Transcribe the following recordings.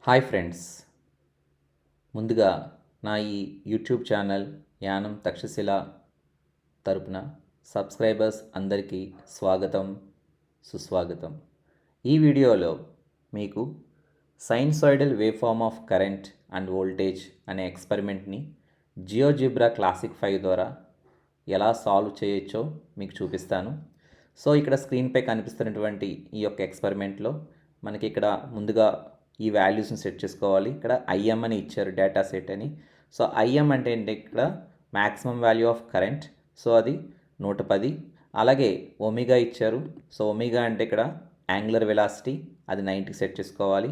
Hi friends, ముందుగా నా ఈ యూట్యూబ్ ఛానల్ యానం తక్షశిల తరపున సబ్స్క్రైబర్స్ అందరికీ స్వాగతం, సుస్వాగతం. ఈ వీడియోలో మీకు sinusoidal wave form of current and voltage అనే ఎక్స్పెరిమెంట్ని జియోజిబ్రా క్లాసిక్ 5 ద్వారా ఎలా సాల్వ్ చేయొచ్చో మీకు చూపిస్తాను. సో ఇక్కడ స్క్రీన్పై కనిపిస్తున్నటువంటి ఈ యొక్క ఎక్స్పెరిమెంట్లో మనకి ఇక్కడ ముందుగా ఈ వాల్యూస్ని సెట్ చేసుకోవాలి. ఇక్కడ ఐఎం అని ఇచ్చారు, డేటా సెట్ అని. సో ఐఎం అంటే ఏంటి, ఇక్కడ maximum value of current, so అది 110. అలాగే ఒమేగా ఇచ్చారు. సో ఒమేగా అంటే ఇక్కడ యాంగులర్ వెలాసిటీ, అది 90 సెట్ చేసుకోవాలి.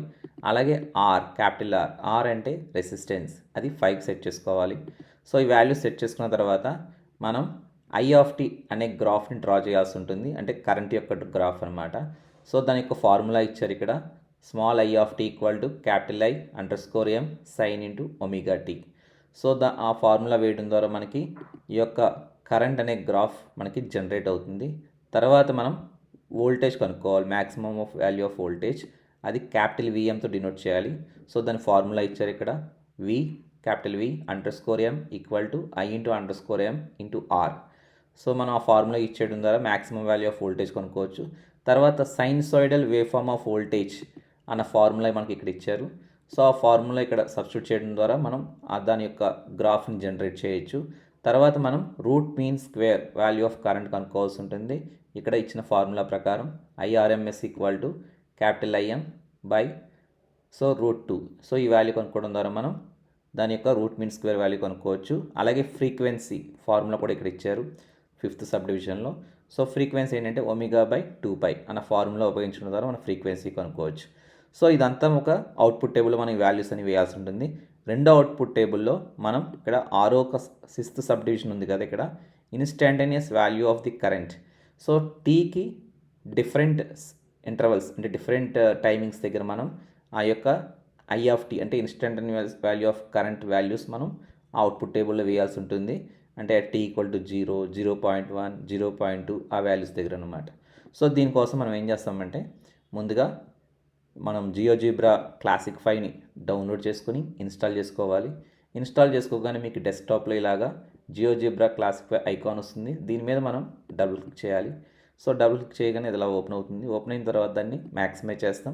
అలాగే ఆర్, క్యాపిటల్ ఆర్ అంటే రెసిస్టెన్స్, అది 5 సెట్ చేసుకోవాలి. సో ఈ వాల్యూ సెట్ చేసుకున్న తర్వాత మనం ఐ ఆఫ్ టీ అనే గ్రాఫ్ని డ్రా చేయాల్సి ఉంటుంది, అంటే కరెంట్ యొక్క గ్రాఫ్ అనమాట. సో దాని యొక్క ఫార్ములా ఇచ్చారు ఇక్కడ, small I of T equal to capital I underscore M sine into omega T. So ఆ ఫార్ములా వేయడం ద్వారా మనకి ఈ యొక్క కరెంట్ అనే గ్రాఫ్ మనకి జనరేట్ అవుతుంది. తర్వాత మనం వోల్టేజ్ కనుక్కోవాలి, maximum of value of voltage, అది క్యాపిటల్ విఎంతో డినోట్ చేయాలి. సో దాని ఫార్ములా ఇచ్చారు ఇక్కడ, V capital V underscore M equal to I into underscore M into R. So మనం ఆ ఫార్ములా ఇచ్చేయడం ద్వారా మ్యాక్సిమం వాల్యూ ఆఫ్ వోల్టేజ్ కనుక్కోవచ్చు. తర్వాత sinusoidal wave form of voltage అన్న ఫార్ములా మనకి ఇక్కడ ఇచ్చారు. సో ఆ ఫార్ములా ఇక్కడ సబ్స్టిట్యూట్ చేయడం ద్వారా మనం దాని యొక్క గ్రాఫ్ని జనరేట్ చేయొచ్చు. తర్వాత మనం root mean square value of current కనుక్కోవాల్సి ఉంటుంది. ఇక్కడ ఇచ్చిన ఫార్ములా ప్రకారం IRMS equal to capital IM by so √2. So ఈ వాల్యూ కనుక్కోవడం ద్వారా మనం దాని యొక్క రూట్ మీన్ స్క్వేర్ వాల్యూ కనుక్కోవచ్చు. అలాగే ఫ్రీక్వెన్సీ ఫార్ములా కూడా ఇక్కడ ఇచ్చారు 5th సబ్ డివిజన్లో. సో ఫ్రీక్వెన్సీ ఏంటంటే ఒమేగా బై 2π అన్న ఫార్ములా ఉపయోగించడం ద్వారా మనం ఫ్రీక్వెన్సీ కనుక్కోవచ్చు. సో ఇదంతా ఒక అవుట్పుట్ టేబుల్లో మనం వాల్యూస్ అని వేయాల్సి ఉంటుంది. రెండో అవుట్పుట్ టేబుల్లో మనం ఇక్కడ 6th సబ్ డివిజన్ ఉంది కదా, ఇక్కడ instantaneous value of the current. So టీకి డిఫరెంట్ ఇంటర్వల్స్ అంటే డిఫరెంట్ టైమింగ్స్ దగ్గర మనం ఆ యొక్క ఐ ఆఫ్ టీ అంటే instantaneous value of current values మనం అవుట్పుట్ టేబుల్లో వేయాల్సి ఉంటుంది. అంటే టీ ఈక్వల్ టు 0, 0.1, 0.2 ఆ వాల్యూస్ దగ్గర అనమాట. సో దీనికోసం మనం ఏం చేస్తామంటే ముందుగా మనం జియోజిబ్రా క్లాసిక్ 5ని డౌన్లోడ్ చేసుకుని ఇన్స్టాల్ చేసుకోవాలి. ఇన్స్టాల్ చేసుకోగానే మీకు డెస్క్టాప్లో ఇలాగా జియోజిబ్రా క్లాసిక్ 5 ఐకాన్ వస్తుంది. దీని మీద మనం డబుల్ క్లిక్ చేయాలి. సో డబుల్ క్లిక్ చేయగానే ఇది ఇలా ఓపెన్ అవుతుంది. ఓపెన్ అయిన తర్వాత దాన్ని మ్యాక్సిమైజ్ చేస్తాం.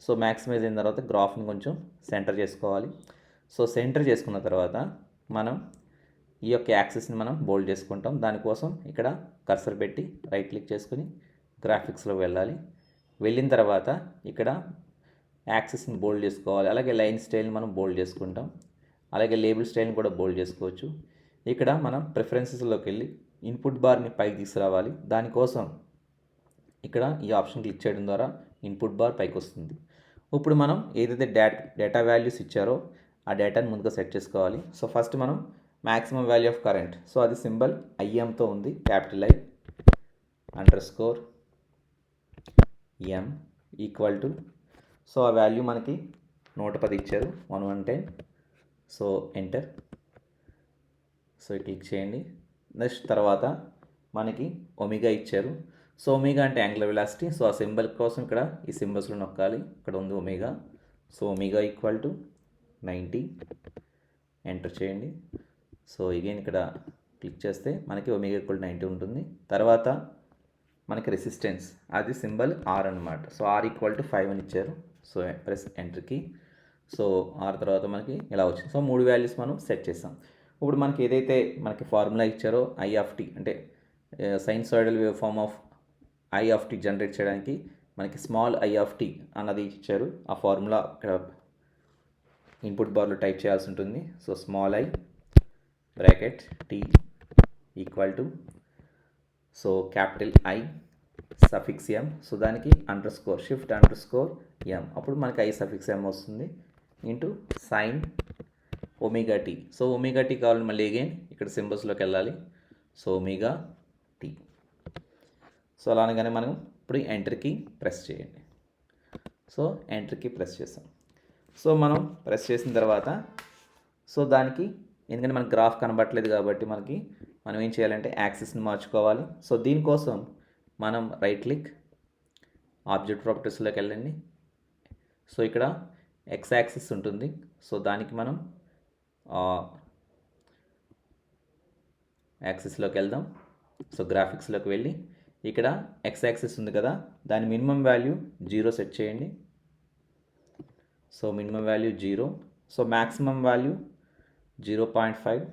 సో మ్యాక్సిమైజ్ అయిన తర్వాత గ్రాఫ్ని కొంచెం సెంటర్ చేసుకోవాలి. సో సెంటర్ చేసుకున్న తర్వాత మనం ఈ యొక్క యాక్సిస్ని మనం బోల్డ్ చేసుకుంటాం. దానికోసం ఇక్కడ కర్సర్ పెట్టి రైట్ క్లిక్ చేసుకుని గ్రాఫిక్స్లో వెళ్ళాలి. వెళ్ళిన తర్వాత ఇక్కడ యాక్సిస్ని బోల్డ్ చేసుకోవాలి. అలాగే లైన్ స్టైల్ని మనం బోల్డ్ చేసుకుంటాం. అలాగే లేబుల్ స్టైల్ని కూడా బోల్డ్ చేసుకోవచ్చు. ఇక్కడ మనం ప్రిఫరెన్సెస్లోకి వెళ్ళి ఇన్పుట్ బార్ని పైకి తీసుకురావాలి. దానికోసం ఇక్కడ ఈ ఆప్షన్ క్లిక్ చేయడం ద్వారా ఇన్పుట్ బార్ పైకి వస్తుంది. ఇప్పుడు మనం ఏదైతే డేటా వాల్యూస్ ఇచ్చారో ఆ డేటాని ముందుగా సెట్ చేసుకోవాలి. సో ఫస్ట్ మనం maximum value of current, so అది సింబల్ ఐఎంతో ఉంది, capital I underscore M equal to, so ఆ వాల్యూ మనకి 110 ఇచ్చారు, 110. So enter. సో క్లిక్ చేయండి. నెక్స్ట్ తర్వాత మనకి ఒమేగా ఇచ్చారు. సో ఒమేగా అంటే యాంగులర్ వెలాసిటీ. సో ఆ సింబల్ కోసం ఇక్కడ ఈ సింబల్స్లో నొక్కాలి. ఇక్కడ ఉంది omega. So omega equal to 90. Enter చేయండి. సో అగైన్ ఇక్కడ క్లిక్ చేస్తే మనకి ఒమేగా ఈక్వల్ 90 ఉంటుంది. తర్వాత మనకి రెసిస్టెన్స్, అది సింబల్ ఆర్ అనమాట. సో ఆర్ ఈక్వల్ టు 5 అని ఇచ్చారు. సో ప్రెస్ ఎంటర్కి. సో ఆర్ తర్వాత మనకి ఇలా వచ్చింది. సో 3 వాల్యూస్ మనం సెట్ చేసాం. ఇప్పుడు మనకి ఏదైతే మనకి ఫార్ములా ఇచ్చారో ఐ ఆఫ్ టీ అంటే sinusoidal wave form of I of T generate చేయడానికి మనకి స్మాల్ ఐ ఆఫ్ టీ అన్నది ఇచ్చారు. ఆ ఫార్ములా ఇక్కడ ఇన్పుట్ బార్లో టైప్ చేయాల్సి ఉంటుంది. So small I bracket T equal to, so capital I suffix M, so దానికి underscore shift underscore M, అప్పుడు మనకి ఐ సఫిక్స్ ఎం వస్తుంది, into sine omega T. So omega T కావాలని మళ్ళీ again ఇక్కడ సింబల్స్లోకి వెళ్ళాలి. So omega T. సో అలా అనగానే మనం ఇప్పుడు ఎంటర్కి ప్రెస్ చేయండి. సో ఎంటర్కి ప్రెస్ చేస్తాం. సో మనం ప్రెస్ చేసిన తర్వాత సో దానికి ఎందుకంటే మనకు గ్రాఫ్ కనబట్టలేదు కాబట్టి మనం ఏం చేయాలంటే యాక్సిస్ని మార్చుకోవాలి. సో దీనికోసం మనం రైట్ క్లిక్ ఆబ్జెక్ట్ ప్రాపర్టీస్లోకి వెళ్ళండి. సో ఇక్కడ ఎక్స్ యాక్సిస్ ఉంటుంది. సో దానికి మనం యాక్సిస్లోకి వెళ్దాం. సో గ్రాఫిక్స్లోకి వెళ్ళి ఇక్కడ ఎక్స్ యాక్సిస్ ఉంది కదా, దాని మినిమం వాల్యూ 0 సెట్ చేయండి. So minimum value 0. So maximum value 0.5.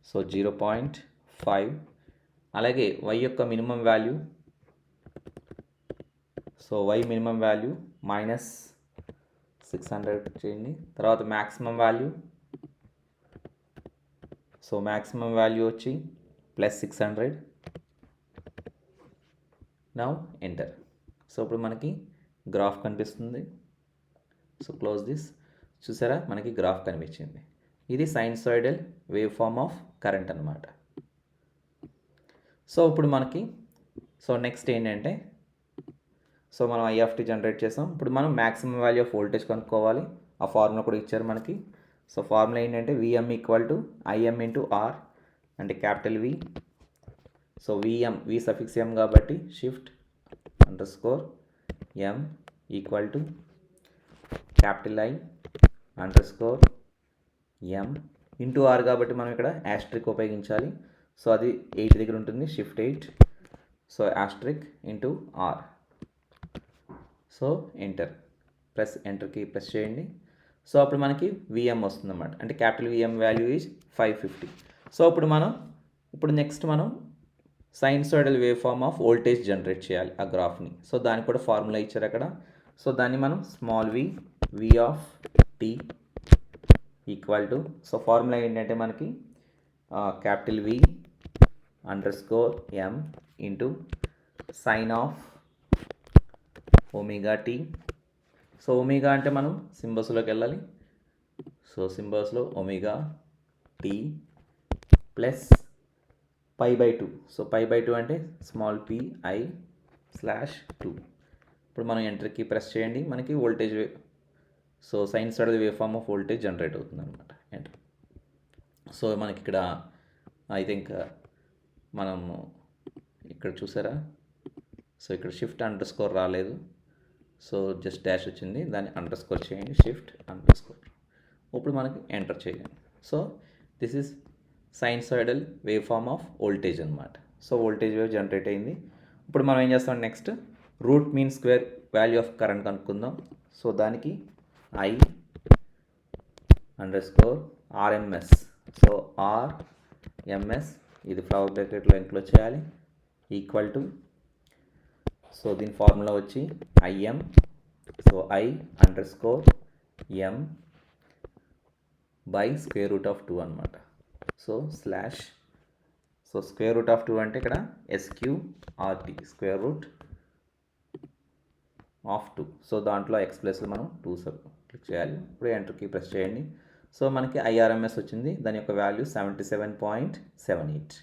So 0.5. అలాగే y యొక్క minimum value, so y minimum value -600 చేయండి. తర్వాత maximum value, so maximum value వచ్చి +600. Now enter. సో ఇప్పుడు మనకి గ్రాఫ్ కనిపిస్తుంది. So close this. చూసారా, మనకి గ్రాఫ్ కనిపించింది. ఇది sinusoidal wave form of current అనమాట. సో ఇప్పుడు మనకి నెక్స్ట్ ఏంటంటే, సో మనం ఐఎఫ్టీ జనరేట్ చేసాం. ఇప్పుడు మనం మ్యాక్సిమం వాల్యూ ఆఫ్ వోల్టేజ్ కనుక్కోవాలి. ఆ ఫార్ములా కూడా ఇచ్చారు మనకి. సో ఫార్ములా ఏంటంటే విఎం = ఐఎం × ఆర్, అంటే capital V. So VM, V suffix M కాబట్టి shift _ M = capital I _ M into R కాబట్టి మనం ఇక్కడ యాస్ట్రిక్ ఉపయోగించాలి. సో అది 8 దగ్గర ఉంటుంది, shift 8. So asterisk into R. So enter key press చేయండి. సో అప్పుడు మనకి విఎం వస్తుంది అన్నమాట, అంటే capital VM value is 550. So ఇప్పుడు నెక్స్ట్ మనం sinusoidal wave form of voltage generate చేయాలి ఆ గ్రాఫ్ని. సో దానికి కూడా ఫార్ములా ఇచ్చారు అక్కడ. సో దాన్ని మనం small V of T = so formula ఏంటంటే మనకి capital V _ M sine of omega T. So omega అంటే మనం సింబల్స్లోకి వెళ్ళాలి. సో సింబల్స్లో ఒమేగా టీ ప్లస్ π/2. సో π/2 అంటే స్మాల్ pi/2. ఇప్పుడు మనం ఎంటర్ కీ ప్రెస్ చేయండి. మనకి voltage so sinusoidal wave form of voltage generate అవుతుంది అనమాట. ఎంటర్. సో మనకి ఇక్కడ ఐ థింక్ మనము ఇక్కడ చూసారా, సో ఇక్కడ షిఫ్ట్ _ రాలేదు. సో జస్ట్ డాష్ వచ్చింది, దాన్ని _ చేయండి, షిఫ్ట్ _ ఇప్పుడు మనకి ఎంటర్ చేయండి. So this is sinusoidal wave form of voltage అనమాట. సో వోల్టేజ్ వేవ్ జనరేట్ అయింది. ఇప్పుడు మనం ఏం చేస్తాం, next root mean square value of current కనుక్కుందాం. సో దానికి I _ RMS. సో RMS ఇది ఫ్లవర్ బ్రాకెట్లో ఇంక్లూడ్ చేయాలి, = సో దీని ఫార్ములా వచ్చి IM. సో I _ M /√2 అనమాట. సో స్లాష్, సో √2 అంటే ఇక్కడ SQRT, √2. సో దాంట్లో ఎక్స్ ప్లస్లో మనం 2 క్లిక్ చేయాలి. ఇప్పుడు ఎంటర్ కీ ప్రెస్ చేయండి. సో మనకి IRMS వచ్చింది, దాని యొక్క వాల్యూ 77.78.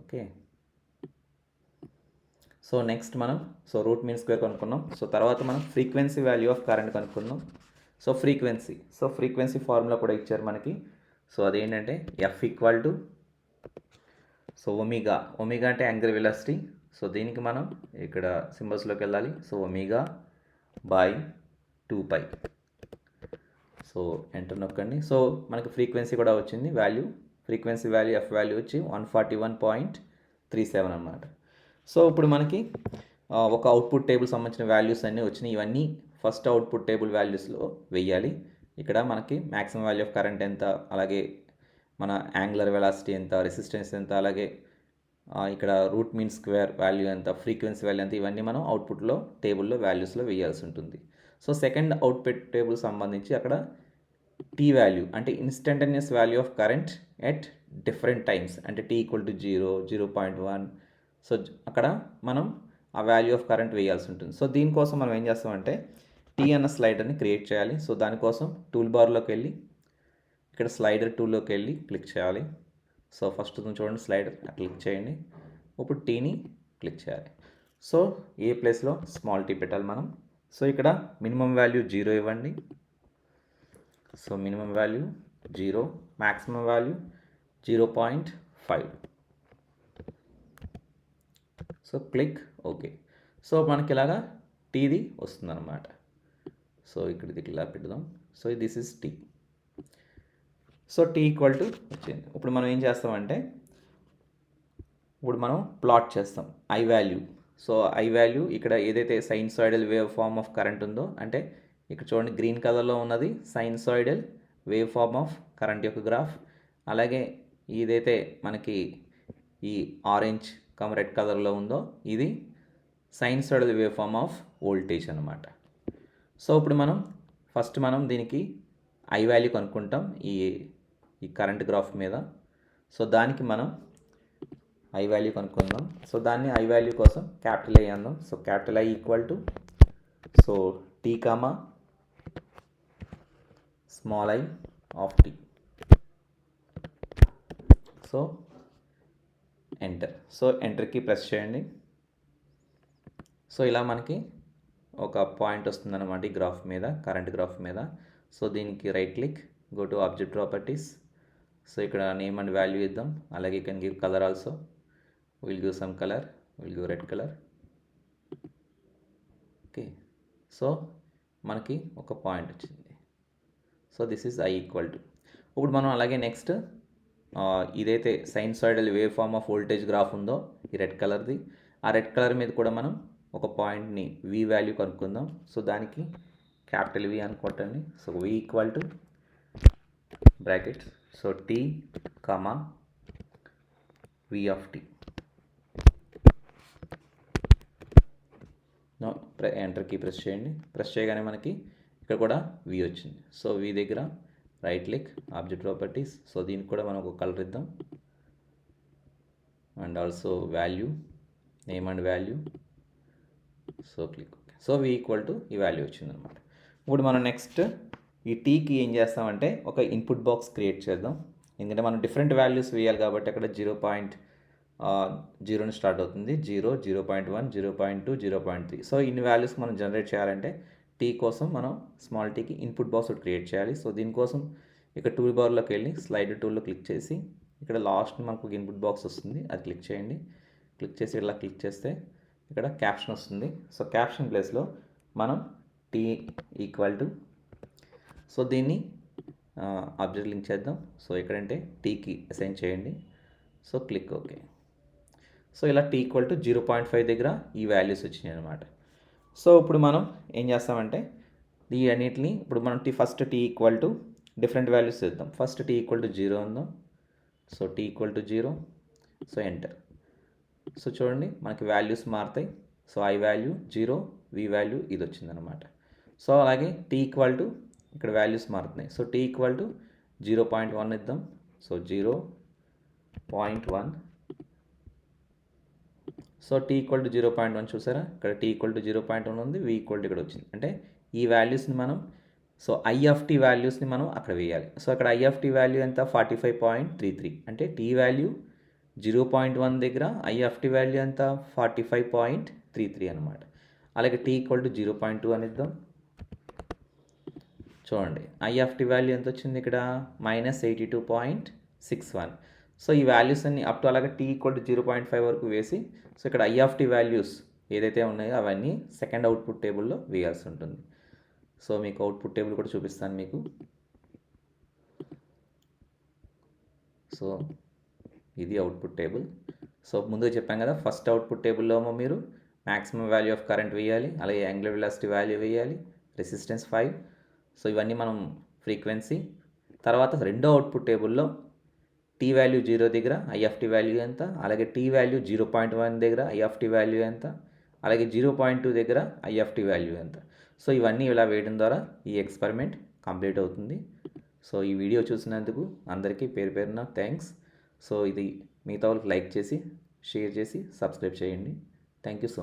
ఓకే. సో నెక్స్ట్ మనం రూట్ మీన్ స్క్వేర్ కనుక్కున్నాం. సో తర్వాత మనం ఫ్రీక్వెన్సీ వాల్యూ ఆఫ్ కరెంట్ కనుక్కుందాం. సో ఫ్రీక్వెన్సీ ఫార్ములా కూడా ఇచ్చారు మనకి. సో అదేంటంటే F = సో ఒమేగా అంటే యాంగులర్ వెలాసిటీ. సో దీనికి మనం ఇక్కడ సింబల్స్లోకి వెళ్ళాలి. సో ω/2π. సో ఎంటర్ నొక్కండి. సో మనకి ఫ్రీక్వెన్సీ కూడా వచ్చింది value. Frequency value F value వచ్చి 141.37 అనమాట. సో ఇప్పుడు మనకి ఒక అవుట్పుట్ టేబుల్ సంబంధించిన వాల్యూస్ అన్నీ వచ్చినాయి. ఇవన్నీ ఫస్ట్ అవుట్పుట్ టేబుల్ వాల్యూస్లో వెయ్యాలి. ఇక్కడ మనకి మ్యాక్సిమం వాల్యూ ఆఫ్ కరెంట్ ఎంత, అలాగే మన యాంగులర్ వెలాసిటీ ఎంత, రెసిస్టెన్స్ ఎంత, అలాగే ఇక్కడ రూట్ మీన్ స్క్వేర్ వాల్యూ ఎంత, ఫ్రీక్వెన్సీ వాల్యూ ఎంత, ఇవన్నీ మనం అవుట్పుట్లో టేబుల్లో వాల్యూస్లో వేయాల్సి ఉంటుంది. సో సెకండ్ అవుట్పుట్ టేబుల్ సంబంధించి అక్కడ టీ వాల్యూ అంటే instantaneous value of current at different times, అంటే T = 0, 0.1. సో అక్కడ మనం ఆ వాల్యూ ఆఫ్ కరెంట్ వేయాల్సి ఉంటుంది. సో దీనికోసం మనం ఏం చేస్తామంటే టీ అన్న స్లైడర్ని క్రియేట్ చేయాలి. సో దానికోసం టూల్ బార్లోకి వెళ్ళి ఇక్కడ స్లైడర్ టూల్లోకి వెళ్ళి క్లిక్ చేయాలి. సో ఫస్ట్ చూడండి స్లైడర్ క్లిక్ చేయండి. ఇప్పుడు టీని క్లిక్ చేయాలి. సో ఏ ప్లేస్లో స్మాల్ టీ పెట్టాలి మనం. సో ఇక్కడ మినిమం వాల్యూ 0 ఇవ్వండి. So minimum value 0, maximum value 0.5. So so click okay. So మనకి ఇలాగా టీది వస్తుందన్నమాట. సో ఇక్కడ ఇలా పెడదాం. So this is T. So T equal to వచ్చింది. ఇప్పుడు మనం ఏం చేస్తామంటే ఇప్పుడు మనం ప్లాట్ చేస్తాం I value. So I value ఇక్కడ ఏదైతే sinusoidal wave form of current ఉందో, అంటే ఇక్కడ చూడండి గ్రీన్ కలర్లో ఉన్నది sinusoidal wave form of current యొక్క గ్రాఫ్. అలాగే ఇదైతే మనకి ఈ ఆరెంజ్ రెడ్ కలర్లో ఉందో ఇది sinusoidal wave form of voltage అనమాట. సో ఇప్పుడు ఫస్ట్ మనం దీనికి ఐ వాల్యూ కనుక్కుంటాం ఈ కరెంట్ గ్రాఫ్ మీద. సో దానికి మనం ఐ వాల్యూ కనుక్కుందాం. సో దాన్ని ఐ వాల్యూ కోసం క్యాపిటల్ ఐ అందాం. So capital I equal to so T comma small I of T. So enter. So ఎంటర్కి ప్రెస్ చేయండి. సో ఇలా మనకి ఒక పాయింట్ వస్తుందన్నమాట ఈ గ్రాఫ్ మీద, కరెంట్ గ్రాఫ్ మీద. సో దీనికి right click, go to object properties. So ఇక్కడ నేమ్ అండ్ వాల్యూ ఇద్దాం. అలాగే you can give colour also. Will give some colour, will give red colour. Okay. So మనకి ఒక పాయింట్ వచ్చింది. So this is I equal to. ఇప్పుడు మనం అలాగే next ఇదైతే sinusoidal wave form of voltage graph ఉందో ఈ రెడ్ కలర్ది, ఆ రెడ్ కలర్ మీద కూడా మనం ఒక పాయింట్ని వి వాల్యూ కనుక్కుందాం. సో దానికి క్యాపిటల్ వి అనుకోండి. So V equal to brackets so T comma V of T. ఎంటర్కి ప్రెస్ చేయండి. ప్రెస్ చేయగానే మనకి ఇక్కడ కూడా వి వచ్చింది. సో వి దగ్గర right click, object properties. So దీనికి కూడా మనం ఒక కలర్ ఇద్దాం. And also value, name and value. So click okay. So V equal to ఈ వాల్యూ వచ్చిందనమాట. ఇప్పుడు మనం నెక్స్ట్ ఈ టీకి ఏం చేస్తామంటే ఒక ఇన్పుట్ బాక్స్ క్రియేట్ చేద్దాం. ఎందుకంటే మనం డిఫరెంట్ వాల్యూస్ వేయాలి కాబట్టి అక్కడ 0.0 స్టార్ట్ అవుతుంది. 0, 0.1, 0.2, 0.3. సో ఇన్ని వాల్యూస్ మనం జనరేట్ చేయాలంటే టీ కోసం మనం స్మాల్ టీకి ఇన్పుట్ బాక్స్ ఒకటి క్రియేట్ చేయాలి. సో దీనికోసం ఇక్కడ టూల్ బార్లోకి వెళ్ళి స్లైడ్ టూల్లో క్లిక్ చేసి ఇక్కడ లాస్ట్ మనకు ఒక ఇన్పుట్ బాక్స్ వస్తుంది, అది క్లిక్ చేయండి. క్లిక్ చేసి ఇలా క్లిక్ చేస్తే ఇక్కడ క్యాప్షన్ వస్తుంది. సో క్యాప్షన్ ప్లేస్లో మనం టీ ఈక్వల్ టు, సో దీన్ని ఆబ్జెక్ట్ లింక్ చేద్దాం. సో ఎక్కడంటే టీకి అసైన్ చేయండి. So click okay. సో ఇలా టీ ఈక్వల్ టు 0.5 దగ్గర ఈ వాల్యూస్ వచ్చినాయి అనమాట. సో ఇప్పుడు మనం ఏం చేస్తామంటే ఈ అన్నిటిని ఇప్పుడు మనం first T equal to different values ఇద్దాం. ఫస్ట్ టీ ఈక్వల్ టు 0 ఉందాం. So T equal to 0. So enter. So చూడండి మనకి వాల్యూస్ మారుతాయి. So I value 0, V value ఇది వచ్చిందనమాట. సో అలాగే టీ ఈక్వల్ టు ఇక్కడ వాల్యూస్ మారుతున్నాయి. సో టీ ఈక్వల్ టు 0.1 ఇద్దాం. So 0.1. So T equal to 0.1 చూసారా, ఇక్కడ టీ ఈక్వల్ టు 0.1 ఉంది, వి ఈక్వల్ టు ఇక్కడ వచ్చింది. అంటే ఈ వాల్యూస్ని మనం సో ఐ ఆఫ్ టీ వాల్యూస్ని మనం అక్కడ వేయాలి. సో అక్కడ ఐ ఆఫ్ టీ వాల్యూ ఎంత 45.33. అంటే టీ వాల్యూ 0.1 దగ్గర ఐ ఆఫ్ టీ వాల్యూ ఎంత 45.33 అనమాట. అలాగే టీ ఈక్వల్ టు 0.2 అని ఇద్దాం. చూడండి ఐ ఆఫ్ టీ వాల్యూ ఎంత వచ్చింది ఇక్కడ -82.61. సో ఈ వాల్యూస్ అన్ని అప్ టు అలాగే టీ ఈక్వల్ టు 0.5 వరకు వేసి సో ఇక్కడ ఐ ఆఫ్ టీ వాల్యూస్ ఏదైతే ఉన్నాయో అవన్నీ సెకండ్ అవుట్పుట్ టేబుల్లో వేయాల్సి ఉంటుంది. సో మీకు అవుట్పుట్ టేబుల్ కూడా చూపిస్తాను మీకు. సో ఇది అవుట్పుట్ టేబుల్. సో ముందుగా చెప్పాం కదా, ఫస్ట్ అవుట్పుట్ టేబుల్లో మీరు మ్యాక్సిమం వాల్యూ ఆఫ్ కరెంట్ వేయాలి, అలాగే యాంగులర్ వెలాసిటీ వాల్యూ వేయాలి, రెసిస్టెన్స్ 5. సో ఇవన్నీ మనం ఫ్రీక్వెన్సీ. తర్వాత రెండో అవుట్పుట్ టేబుల్లో టీ వాల్యూ 0 దగ్గర ఐ ఆఫ్ టీ వాల్యూ ఎంత, అలాగే టీ వాల్యూ 0.1 దగ్గర ఐ ఆఫ్ టీ వాల్యూ ఎంత, అలాగే 0.2 దగ్గర ఐ ఆఫ్ టీ వాల్యూ ఎంత. సో ఇవన్నీ ఇలా వేయడం ద్వారా ఈ ఎక్స్పెరిమెంట్ కంప్లీట్ అవుతుంది. సో ఈ వీడియో చూసినందుకు అందరికీ పేరు పేరున థ్యాంక్స్. సో ఇది మిగతా వాళ్ళకి లైక్ చేసి షేర్ చేసి సబ్స్క్రైబ్ చేయండి. Thank you so much.